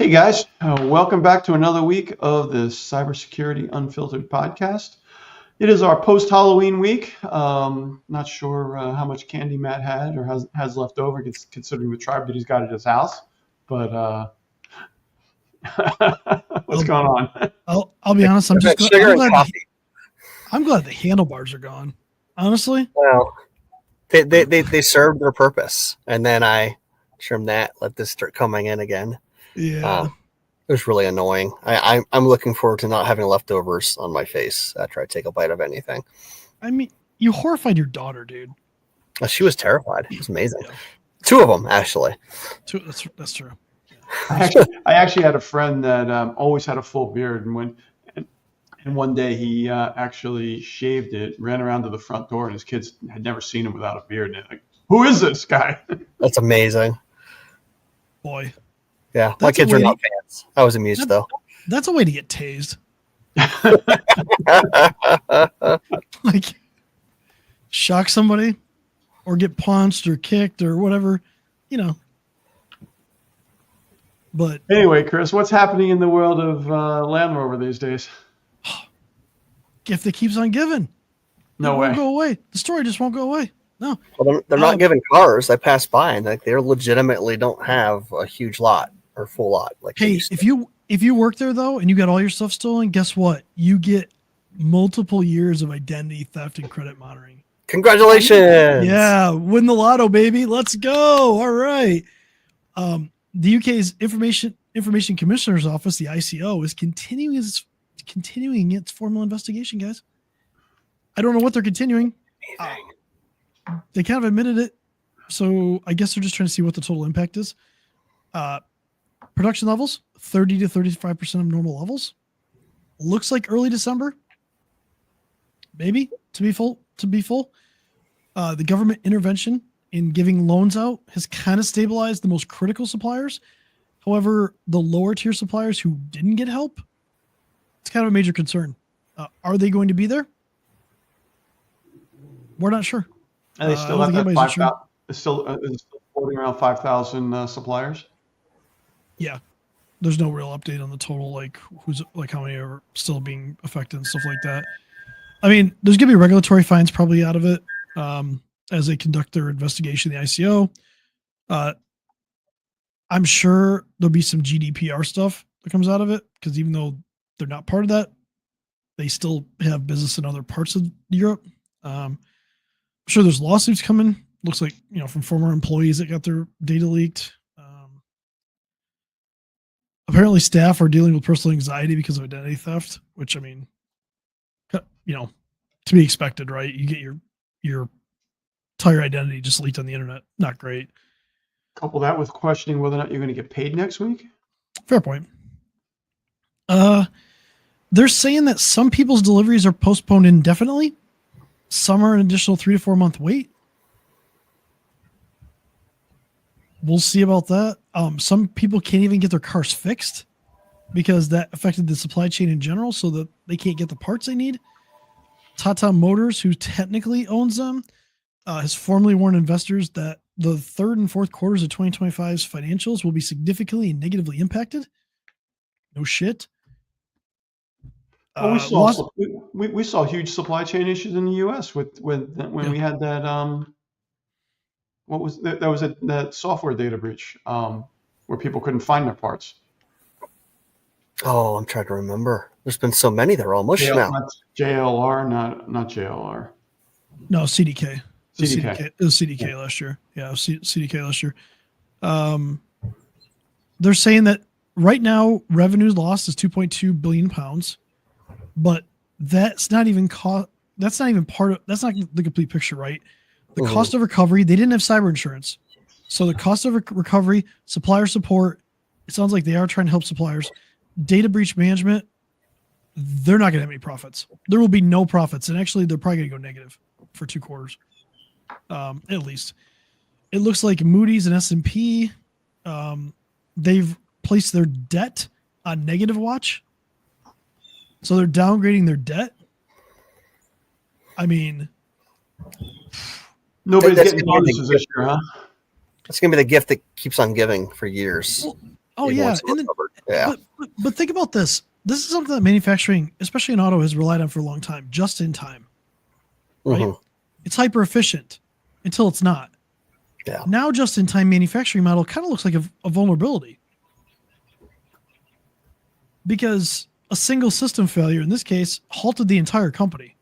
Hey guys, welcome back to another week of the Cybersecurity Unfiltered podcast. It is our post-Halloween week. Not sure how much candy Matt had or has left over, considering the tribe that he's got at his house. But what's going on? I'll be honest. I'm glad the handlebars are gone. Honestly, well, they served their purpose, and then I trimmed that. Let this start coming in again. Yeah, it was really annoying. I'm looking forward to not having leftovers on my face after I take a bite of anything. I mean, you horrified your daughter, dude. She was terrified. It was amazing. Yeah. Two of them, actually. That's true. I actually had a friend that always had a full beard, and one day he actually shaved it, ran around to the front door, and his kids had never seen him without a beard. And like, who is this guy? That's amazing. Boy. Yeah, my kids are not fans. I was amused, though. That's a way to get tased. Like, shock somebody or get punched or kicked or whatever, you know. But anyway, Chris, what's happening in the world of Land Rover these days? Gift that keeps on giving. No way. Won't go away. The story just won't go away. No. Well, they're not giving cars. I passed by and like they legitimately don't have a huge lot or full lot. Like, hey, if you work there though and you got all your stuff stolen, guess what? You get multiple years of identity theft and credit monitoring. Congratulations! Yeah, win the lotto, baby. Let's go. All right. The UK's Information Commissioner's Office, the ICO, is continuing its formal investigation, guys. I don't know what they're continuing. They kind of admitted it, so I guess they're just trying to see what the total impact is. Production levels, 30 to 35% of normal levels. Looks like early December, maybe to be full. The government intervention in giving loans out has kind of stabilized the most critical suppliers. However, the lower tier suppliers who didn't get help, it's kind of a major concern. Are they going to be there? We're not sure. And they still have that 5,000. It's still floating around 5,000 suppliers. Yeah, there's no real update on the total, like how many are still being affected and stuff like that. I mean, there's gonna be regulatory fines probably out of it as they conduct their investigation. The ICO. I'm sure there'll be some GDPR stuff that comes out of it because even though they're not part of that, they still have business in other parts of Europe. I'm sure there's lawsuits coming. Looks like, from former employees that got their data leaked. Apparently staff are dealing with personal anxiety because of identity theft, which, I mean, to be expected, right? You get your entire identity just leaked on the internet. Not great. Couple that with questioning whether or not you're going to get paid next week. Fair point. They're saying that some people's deliveries are postponed indefinitely. Some are an additional 3 to 4 month wait. We'll see about that. Some people can't even get their cars fixed because that affected the supply chain in general, so that they can't get the parts they need. Tata Motors, who technically owns them, has formally warned investors that the third and fourth quarters of 2025's financials will be significantly and negatively impacted. No shit. We saw huge supply chain issues in the U.S. when we had that. What was that? That was that software data breach where people couldn't find their parts. Oh, I'm trying to remember. There's been so many; they're all mush now. JLR, not JLR. No, CDK. CDK. It was CDK last year. Yeah, it was CDK last year. They're saying that right now revenue lost is 2.2 billion pounds, but that's not even That's not the complete picture, right? The cost of recovery, they didn't have cyber insurance. So the cost of recovery, supplier support, it sounds like they are trying to help suppliers. Data breach management, they're not going to have any profits. There will be no profits. And actually, they're probably going to go negative for 2 quarters, at least. It looks like Moody's and S&P, they've placed their debt on negative watch. So they're downgrading their debt. I mean... Nobody's getting bonuses this year, huh? That's going to be the gift that keeps on giving for years. Oh, yeah. Yeah. But think about this. This is something that manufacturing, especially in auto, has relied on for a long time. Just in time, right? Mhm. It's hyper efficient until it's not. Yeah. Now, just in time manufacturing model kind of looks like a vulnerability because a single system failure in this case halted the entire company.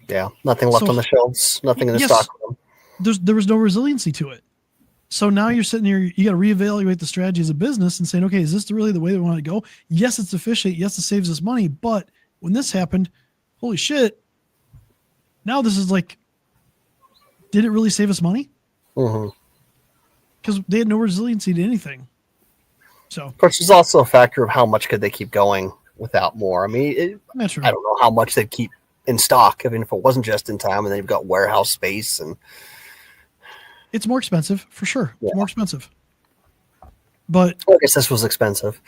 Yeah. Nothing left So- on the shelves. Nothing in the Yes. stock room. There was no resiliency to it. So now you're sitting here, you got to reevaluate the strategy as a business and saying, okay, is this really the way we want to go? Yes, it's efficient. Yes, it saves us money. But when this happened, holy shit. Now this is like, did it really save us money? Mhm. Because they had no resiliency to anything. So, Of course, there's also a factor of how much could they keep going without more. I mean, that's true. I don't know how much they'd keep in stock. I mean, if it wasn't just in time, and then you've got warehouse space, and It's more expensive for sure. Yeah. It's more expensive. But I guess this was expensive.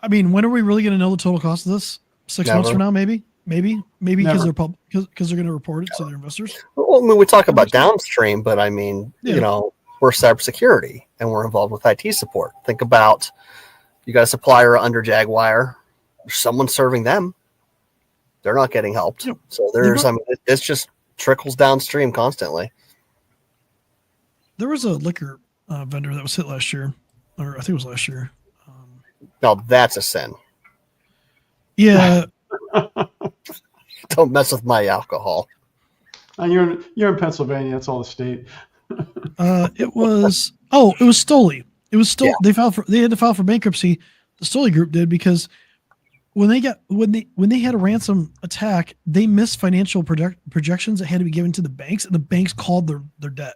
I mean, when are we really going to know the total cost of this? 6 months Never. from now, maybe because Never. they're going to report it to their investors. Well, I mean, we talk about downstream, but I mean, Yeah. you know, we're cybersecurity and we're involved with IT support. Think about you got a supplier under Jaguar, there's someone serving them. They're not getting helped. Yep. So there's, I mean, it's just trickles downstream constantly. There was a liquor vendor that was hit last year, or I think it was last year. Now that's a sin. Yeah, Don't mess with my alcohol. And you're in Pennsylvania. That's all the state. it was Stoli. It was Stoli. Yeah. They had to file for bankruptcy. The Stoli group did because when they had a ransom attack, they missed financial projections that had to be given to the banks, and the banks called their debt,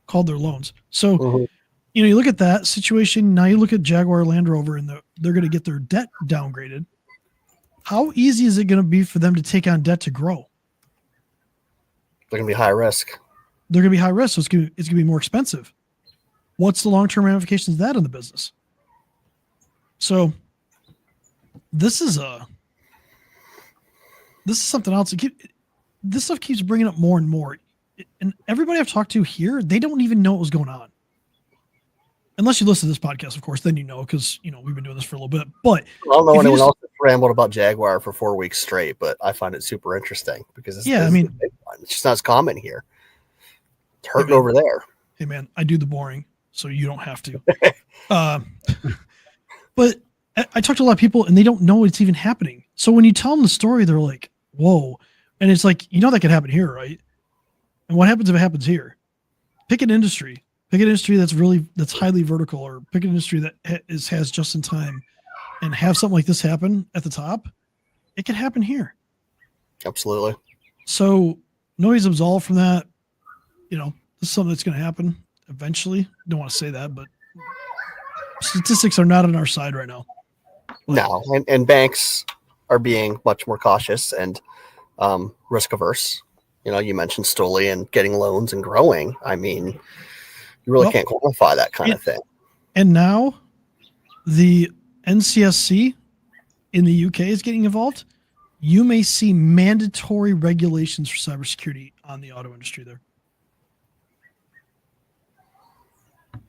called their loans. So Mhm. you look at that situation. Now you look at Jaguar Land Rover, and they're going to get their debt downgraded. How easy is it going to be for them to take on debt to grow? They're going to be high risk. They're going to be high risk, so it's going to be more expensive. What's the long-term ramifications of that in the business? So this is something else. This stuff keeps bringing up more and more. And everybody I've talked to here, they don't even know what was going on. Unless you listen to this podcast, of course, then you know, because we've been doing this for a little bit. But I don't know if you anyone just- else that's rambled about Jaguar for 4 weeks straight, but I find it super interesting because it's a big one. It's just not as common here. It's hurting man. over there. Hey man, I do the boring, so you don't have to. But I talk to a lot of people, and they don't know it's even happening. So when you tell them the story, they're like, "Whoa!" And it's like, that could happen here, right? And what happens if it happens here? Pick an industry. Pick an industry that's highly vertical, or pick an industry that has just in time, and have something like this happen at the top. It could happen here. Absolutely. So nobody's absolved from that. This is something that's going to happen eventually. Don't want to say that, but statistics are not on our side right now. No, and banks are being much more cautious and risk averse. You mentioned Stoli and getting loans and growing. I mean, you really can't quantify that kind of thing. And now the NCSC in the UK is getting involved. You may see mandatory regulations for cybersecurity on the auto industry there.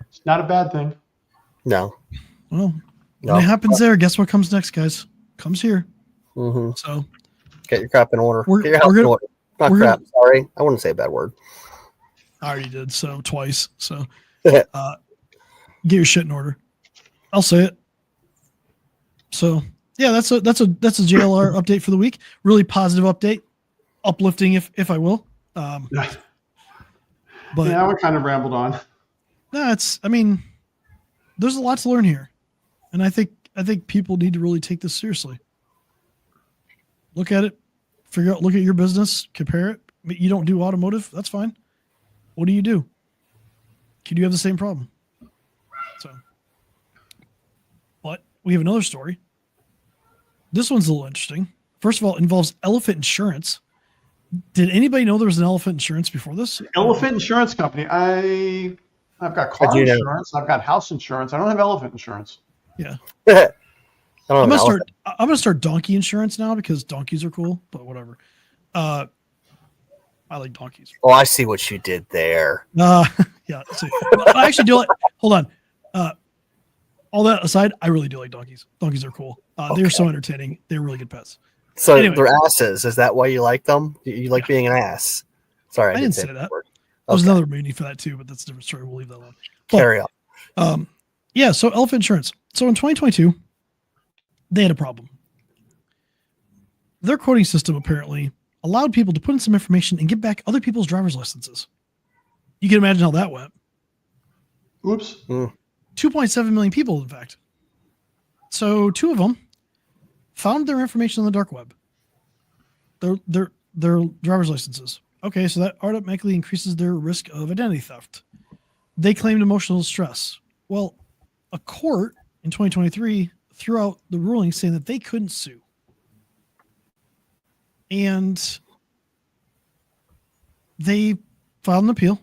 It's not a bad thing. No. Well, when it happens there, guess what comes next, guys? Comes here. Mm-hmm. So get your crap in order. We're- Get your house we're in gonna- order. Not we're crap. Sorry. I wouldn't say a bad word. I already did so twice. So get your shit in order. I'll say it. So yeah, that's a JLR update for the week. Really positive update, uplifting if I will. But Yeah, we kind of rambled on. no, there's a lot to learn here, and I think people need to really take this seriously. Look at it, look at your business, compare it. You don't do automotive, that's fine. What do? Could you have the same problem? So, but we have another story. This one's a little interesting. First of all, it involves elephant insurance. Did anybody know there was an elephant insurance before this? Elephant insurance company. I've got car insurance. I've got house insurance. I don't have elephant insurance. Yeah. I I'm don't know. gonna start donkey insurance now because donkeys are cool, but whatever. I like donkeys. Oh, I see what you did there. Yeah. So, I actually do like. Hold on. All that aside, I really do like donkeys. Donkeys are cool. They're so entertaining. They're really good pets. So Anyway. they're asses. Is that why you like them? You like being an ass? Sorry, I didn't say that. Word. There's Okay. another meaning for that too, but that's a different story. We'll leave that alone. Carry on. Yeah. So elephant insurance. So in 2022, they had a problem. Their quoting system apparently allowed people to put in some information and get back other people's driver's licenses. You can imagine how that went. Oops. 2.7 million people, in fact. So 2 of them found their information on the dark web. Their driver's licenses. Okay, so that automatically increases their risk of identity theft. They claimed emotional distress. Well, a court in 2023 threw out the ruling saying that they couldn't sue. And they filed an appeal.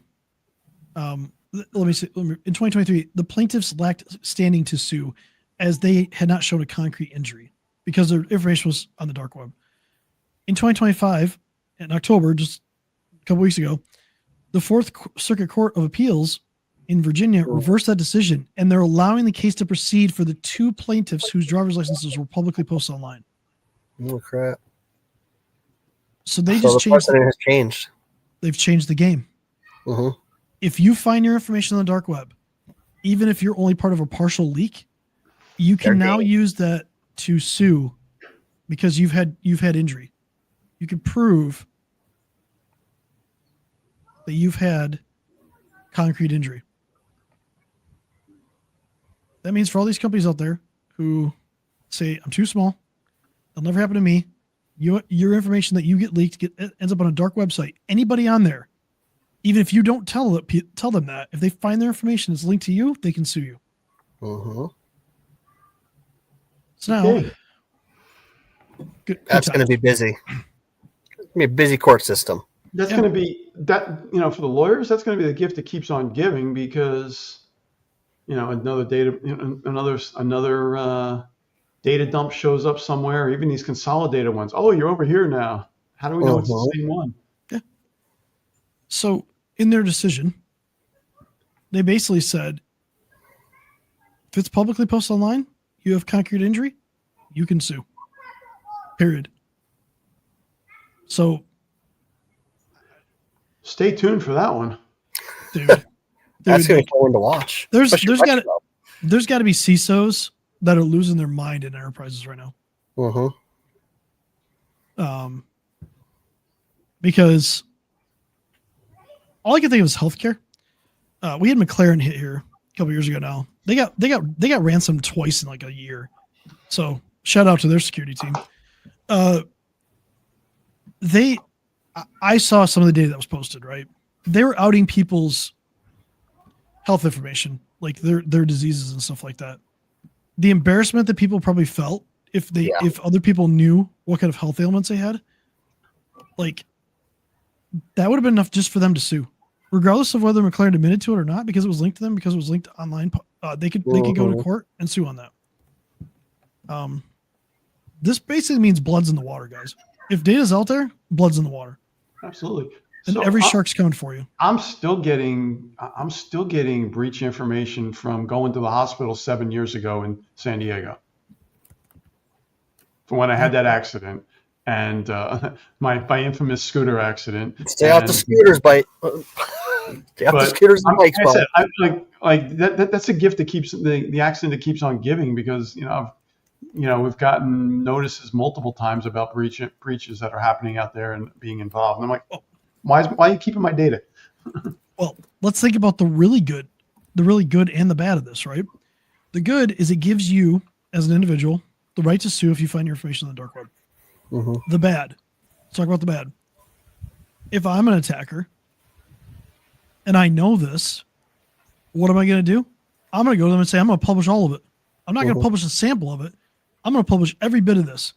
Let me say, in 2023, the plaintiffs lacked standing to sue as they had not shown a concrete injury because their information was on the dark web. In 2025, in October, just a couple weeks ago, the Fourth Circuit Court of Appeals in Virginia reversed that decision, and they're allowing the case to proceed for the 2 plaintiffs whose driver's licenses were publicly posted online. Oh crap! So they just changed. Has changed. They've changed the game. Mm-hmm. If you find your information on the dark web, even if you're only part of a partial leak, you can now use that to sue because you've had injury. You can prove that you've had concrete injury. That means for all these companies out there who say, I'm too small, it'll never happen to me, your information that you get leaked ends up on a dark website. Anybody on there, even if you don't tell them that, if they find their information is linked to you, they can sue you. Mm-hmm. So now, that's going to be busy. It's going to be a busy court system. That's going to be that, for the lawyers, that's going to be the gift that keeps on giving because, another data dump shows up somewhere, even these consolidated ones. Oh, you're over here now. How do we know it's the same one? Yeah. So in their decision, they basically said, if it's publicly posted online, you have concrete injury, you can sue. Period. So stay tuned for that one. Dude, that's going to be fun to watch. There's got to be CISOs that are losing their mind in enterprises right now. Because all I can think of is healthcare. We had McLaren hit here a couple years ago now. They got ransomed twice in like a year. So shout out to their security team. I saw some of the data that was posted, right? They were outing people's health information, like their diseases and stuff like that. The embarrassment that people probably felt if other people knew what kind of health ailments they had, like that would have been enough just for them to sue, regardless of whether McLaren admitted to it or not, because it was linked to them, because it was linked online. They could go to court and sue on that. This basically means blood's in the water, guys. If data's out there, blood's in the water. Absolutely. And every shark's coming for you. I'm still getting breach information from going to the hospital 7 years ago in San Diego. From when I had that accident and my infamous scooter accident. Stay off the scooters, Stay off the scooters and bikes. That's a gift that keeps the accident that keeps on giving, because we've gotten notices multiple times about breaches that are happening out there and being involved. And I'm like, why are you keeping my data? Well, let's think about the really good and the bad of this, right? The good is it gives you, as an individual, the right to sue if you find your information on the dark web. The bad. Let's talk about the bad. If I'm an attacker and I know this, what am I going to do? I'm going to go to them and say, I'm going to publish all of it. I'm not going to publish a sample of it. I'm going to publish every bit of this.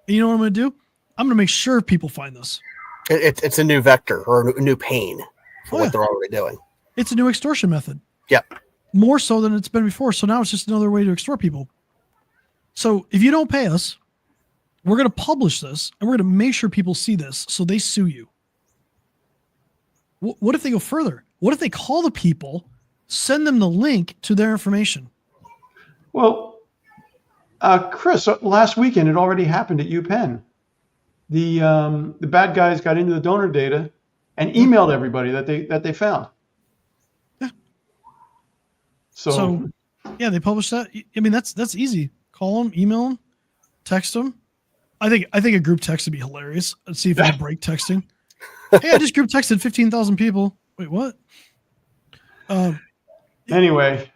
And you know what I'm going to do? I'm going to make sure people find this. It's a new vector or a new pain for what they're already doing. It's a new extortion method. Yep. More so than it's been before. So now it's just another way to extort people. So if you don't pay us, we're going to publish this and we're going to make sure people see this so they sue you. What if they go further? What if they call the people, send them the link to their information? Well, Chris, last weekend it already happened at UPenn. The bad guys got into the donor data and emailed everybody that they found. Yeah. So yeah, they published that. I mean, that's easy. Call them, email them, text them. I think a group text would be hilarious. Let's see if we can break texting. Hey, I just group texted 15,000 people. Wait, what? Anyway,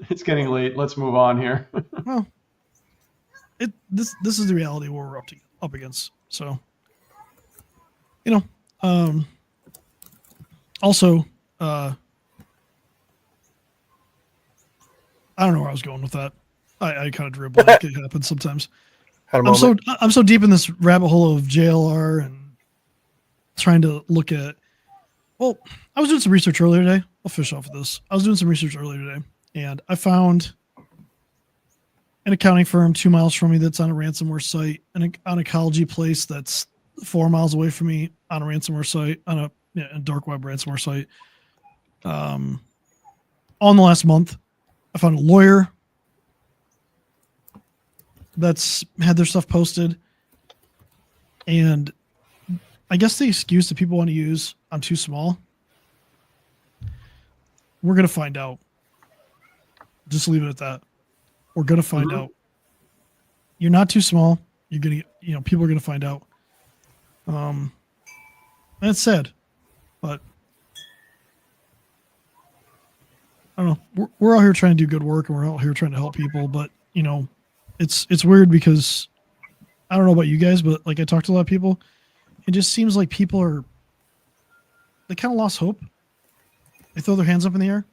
it's getting late. Let's move on here. Well, this is the reality we're up against. So, also, I don't know where I was going with that. I kind of drew a blank. It happens sometimes. I'm so deep in this rabbit hole of JLR and trying to look at. Well, I was doing some research earlier today. I'll finish off with this. I was doing some research earlier today, and I found an accounting firm 2 miles from me that's on a ransomware site, and an ecology place that's 4 miles away from me on a ransomware site, on a dark web ransomware site. On the last month, I found a lawyer that's had their stuff posted, and I guess the excuse that people want to use, I'm too small. We're going to find out. Just leave it at that. We're going to find out. You're not too small. You're going to, people are going to find out. That's sad, but I don't know. We're out here trying to do good work, and we're out here trying to help people, but it's weird because I don't know about you guys, but like I talked to a lot of people, it just seems like people they kind of lost hope. They throw their hands up in the air.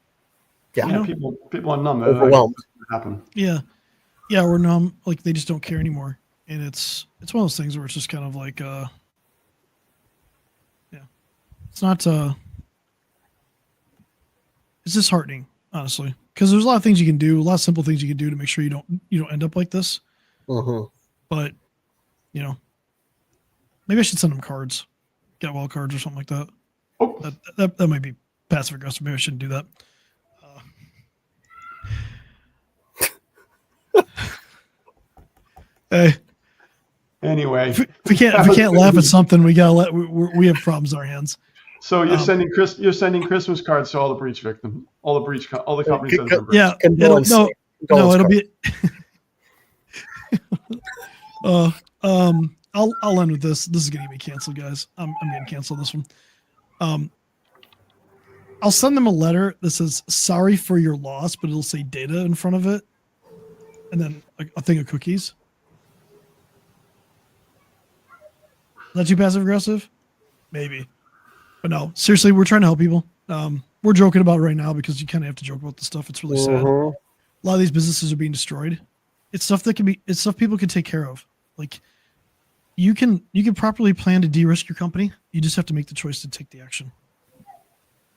Yeah, people are numb. Overwhelmed. Happen. Yeah, we're numb. Like they just don't care anymore, and it's one of those things where it's just kind of like, it's not. It's disheartening, honestly, because there's a lot of things you can do, a lot of simple things you can do to make sure you don't end up like this. But maybe I should send them cards, get wild cards or something like that. Oh. That might be passive aggressive. Maybe I shouldn't do that. Hey. Anyway, if we can't laugh at something, we gotta we have problems in our hands. So you're sending Christmas cards to all the breach victims, all the companies that have been breached. Yeah, it'll be. I'll end with this. This is gonna get me canceled, guys. I'm getting canceled on this one. I'll send them a letter that says "Sorry for your loss," but it'll say data in front of it, and then a thing of cookies. Is that too passive aggressive? Maybe. But no, seriously, we're trying to help people. We're joking about it right now because you kind of have to joke about this stuff. It's really sad. A lot of these businesses are being destroyed. It's stuff people can take care of. Like you can properly plan to de-risk your company. You just have to make the choice to take the action.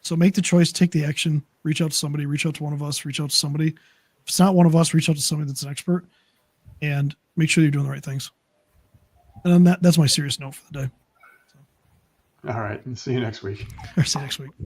So make the choice, take the action, reach out to somebody, reach out to one of us, reach out to somebody. If it's not one of us, reach out to somebody that's an expert and make sure you're doing the right things. And that's my serious note for the day. All right. See you next week. See you next week.